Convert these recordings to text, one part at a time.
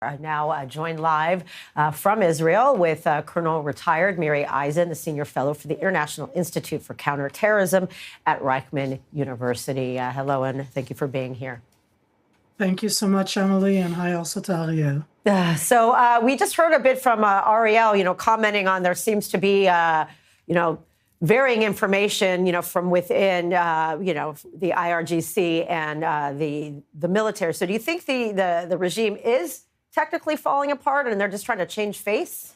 Now joined live from Israel with Colonel retired Miri, the senior fellow for the International Institute for Counterterrorism at Reichman University. Hello, and thank you for being here. Thank you so much, Emily, and hi also to Ariel. So we just heard a bit from Ariel, commenting on there seems to be, varying information, from within, the IRGC and the military. So do you think the regime is technically falling apart and they're just trying to change face?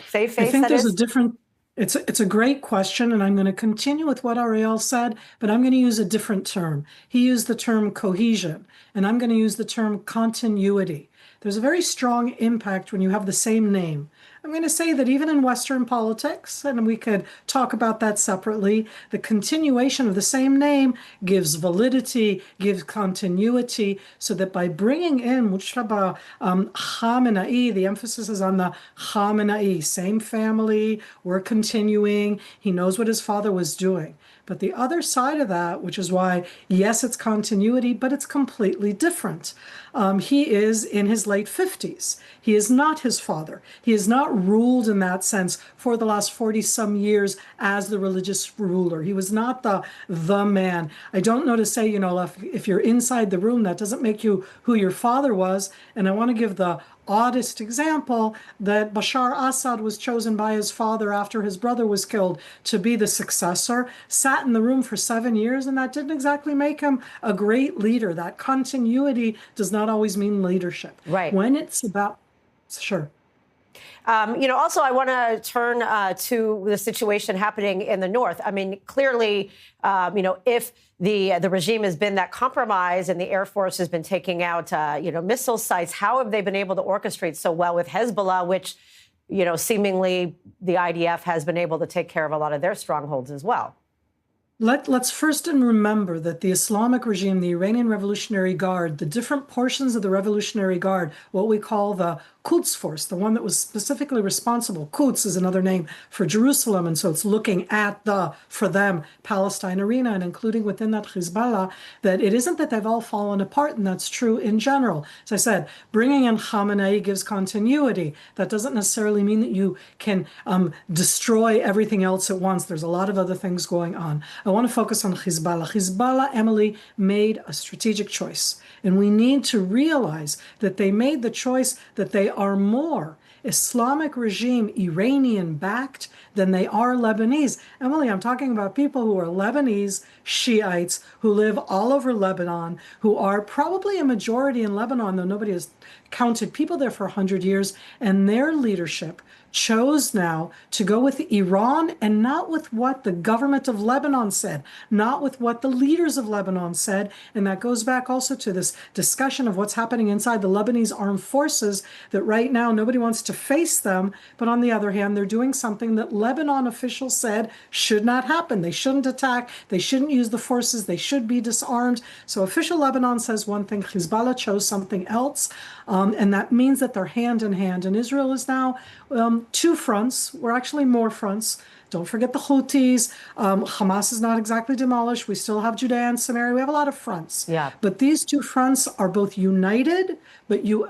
Save face, I think there's a different... It's a great question, and I'm going to continue with what Ariel said, but I'm going to use a different term. He used the term cohesion, and I'm going to use the term continuity. There's a very strong impact when you have the same name. I'm going to say that even in Western politics, and we could talk about that separately, the continuation of the same name gives validity, gives continuity, so that by bringing in Mujtaba Khamenei, the emphasis is on the Khamenei, same family, we're continuing, he knows what his father was doing. But the other side of that, which is why, yes, it's continuity, but it's completely different. He is in his late 50s. He is not his father. He is not ruled in that sense for the last 40-some years as the religious ruler. He was not the man. I don't know to say, if you're inside the room, that doesn't make you who your father was. And I want to give the oddest example that Bashar Assad was chosen by his father after his brother was killed to be the successor, sat in the room for 7 years, and that didn't exactly make him a great leader. That continuity does not always mean leadership. Right. When it's about... Sure. Also, I want to turn to the situation happening in the north. I mean, clearly, if the regime has been that compromised and the Air Force has been taking out, missile sites, how have they been able to orchestrate so well with Hezbollah, which, seemingly the IDF has been able to take care of a lot of their strongholds as well? Let's first remember that the Islamic regime, the Iranian Revolutionary Guard, the different portions of the Revolutionary Guard, what we call the Quds Force, the one that was specifically responsible. Quds is another name for Jerusalem, and so it's looking at for them, Palestine arena, and including within that Hezbollah, that it isn't that they've all fallen apart, and that's true in general. As I said, bringing in Khamenei gives continuity. That doesn't necessarily mean that you can destroy everything else at once. There's a lot of other things going on. I want to focus on Hezbollah. Hezbollah, Emily, made a strategic choice. And we need to realize that they made the choice that they are more Islamic regime Iranian-backed than they are Lebanese. Emily, I'm talking about people who are Lebanese Shiites who live all over Lebanon, who are probably a majority in Lebanon, though nobody has counted people there for 100 years, and their leadership chose now to go with Iran and not with what the government of Lebanon said, not with what the leaders of Lebanon said. And that goes back also to this discussion of what's happening inside the Lebanese armed forces, that right now nobody wants to face them. But on the other hand, they're doing something that Lebanon officials said should not happen. They shouldn't attack. They shouldn't use the forces. They should be disarmed. So official Lebanon says one thing. Hezbollah chose something else. And that means that they're hand in hand. And Israel is now two fronts. We're actually more fronts. Don't forget the Houthis. Hamas is not exactly demolished. We still have Judea and Samaria. We have a lot of fronts. Yeah. But these two fronts are both united, but you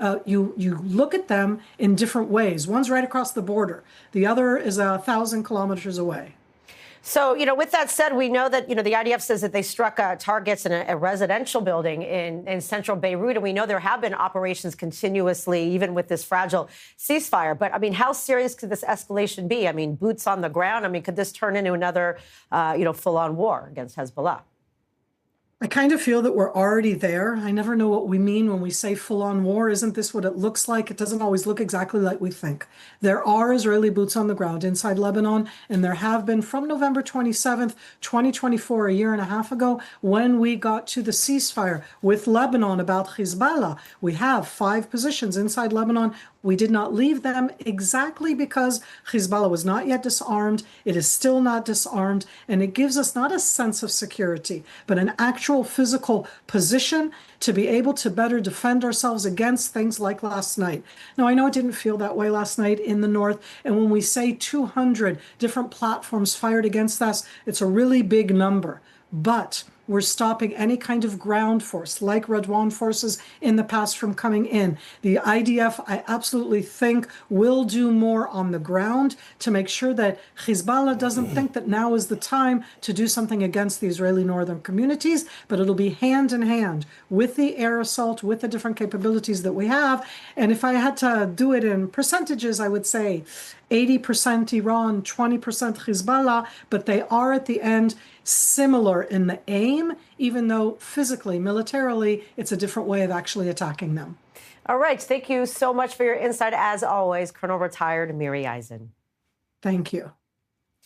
look at them in different ways. One's right across the border. The other is 1,000 kilometers away. So, with that said, we know that, the IDF says that they struck targets in a residential building in central Beirut. And we know there have been operations continuously, even with this fragile ceasefire. But, how serious could this escalation be? Boots on the ground. Could this turn into another, full-on war against Hezbollah? I kind of feel that we're already there. I never know what we mean when we say full-on war. Isn't this what it looks like? It doesn't always look exactly like we think. There are Israeli boots on the ground inside Lebanon, and there have been from November 27th, 2024, a year and a half ago, when we got to the ceasefire with Lebanon about Hezbollah. We have 5 positions inside Lebanon. We did not leave them exactly because Hezbollah was not yet disarmed. It is still not disarmed. And it gives us not a sense of security, but an actual physical position to be able to better defend ourselves against things like last night. Now, I know it didn't feel that way last night in the north. And when we say 200 different platforms fired against us, it's a really big number. But we're stopping any kind of ground force, like Radwan forces in the past, from coming in. The IDF, I absolutely think, will do more on the ground to make sure that Hezbollah doesn't think that now is the time to do something against the Israeli northern communities, but it'll be hand in hand with the air assault, with the different capabilities that we have. And if I had to do it in percentages, I would say 80% Iran, 20% Hezbollah, but they are at the end similar in the aim, even though physically, militarily, it's a different way of actually attacking them. All right. Thank you so much for your insight, as always, Colonel Retired Miri Eisen. Thank you.